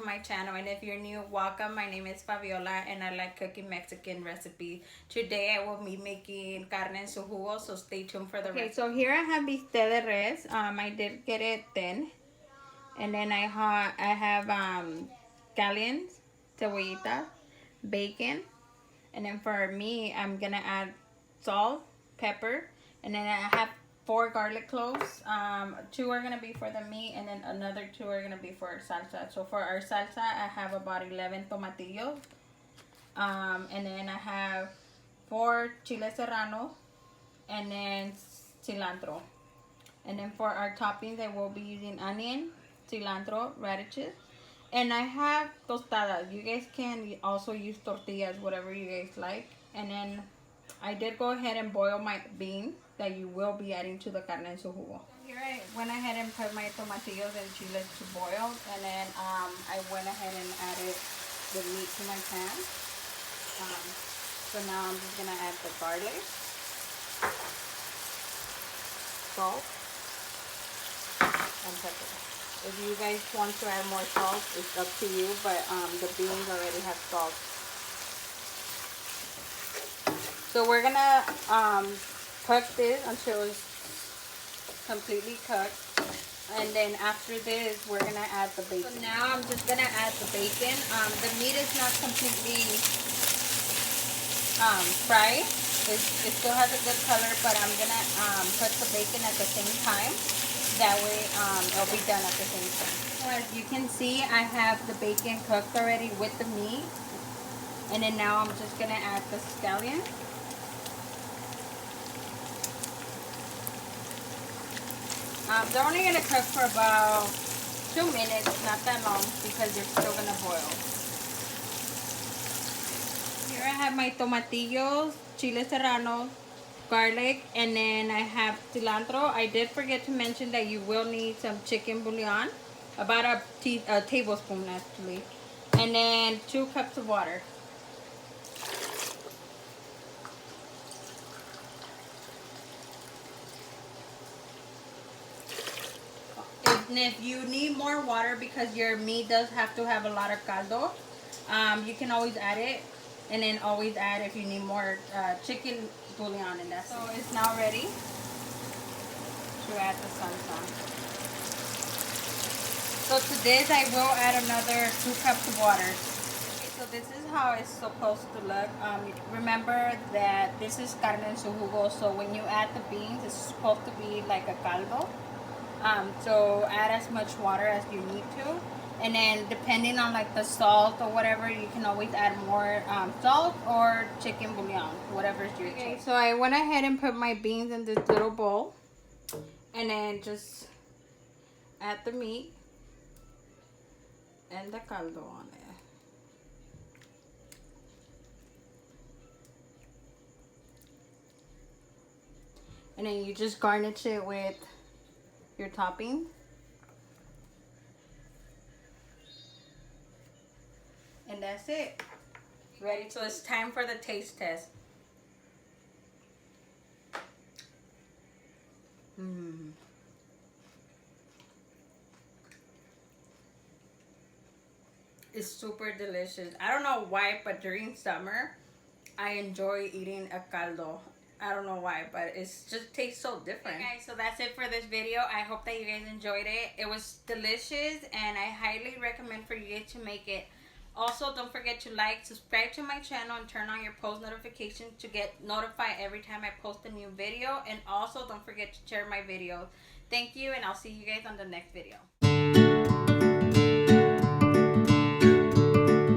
to my channel, and if you're new, welcome. My name is Fabiola and I like cooking Mexican recipes. Today I will be making carne en su jugo, so stay tuned for the recipe. So here I have bistec de res. I did get it thin, and then I have scallions, cebollita, bacon, and then for me I'm gonna add salt, pepper, and then I have 4 garlic cloves. 2 are gonna be for the meat, and then another 2 are gonna be for salsa. So for our salsa, I have about 11 tomatillos, and then I have 4 chile serrano, and then cilantro. And then for our toppings, I will be using onion, cilantro, radishes, and I have tostadas. You guys can also use tortillas, whatever you guys like. And then I did go ahead and boil my beans that you will be adding to the carne en su jugo. Here I went ahead and put my tomatillos and chiles to boil, and then I went ahead and added the meat to my pan. So now I'm just gonna add the garlic, salt, and pepper. If you guys want to add more salt, it's up to you, but the beans already have salt. So we're gonna cook this until it's completely cooked, and then after this we're gonna add the bacon. So now I'm just gonna add the bacon. The meat is not completely fried. It still has a good color, but I'm gonna put the bacon at the same time. That way it'll be done at the same time. So as you can see, I have the bacon cooked already with the meat, and then now I'm just gonna add the scallion. They're only going to cook for about 2 minutes, not that long, because they're still going to boil. Here I have my tomatillos, chile serrano, garlic, and then I have cilantro. I did forget to mention that you will need some chicken bullion, about a tablespoon actually, and then 2 cups of water. And if you need more water because your meat does have to have a lot of caldo, you can always add it, and then always add if you need more chicken bouillon, and that's so it. It's now ready to add the salsa. So to this I will add another 2 cups of water. Okay, so this is how it's supposed to look. Remember that this is carne en su jugo, so when you add the beans, it's supposed to be like a caldo. So add as much water as you need to, and then depending on like the salt or whatever, you can always add more salt or chicken bouillon, whatever is your choice. So I went ahead and put my beans in this little bowl, and then just add the meat and the caldo on it. And then you just garnish it with your topping. And that's it. Ready? So it's time for the taste test. It's super delicious. I don't know why, but during summer I enjoy eating a caldo. I don't know why, but it just tastes so different. Okay, guys, so that's it for this video. I hope that you guys enjoyed it. It was delicious, and I highly recommend for you guys to make it. Also, don't forget to like, subscribe to my channel, and turn on your post notifications to get notified every time I post a new video. And also, don't forget to share my videos. Thank you, and I'll see you guys on the next video.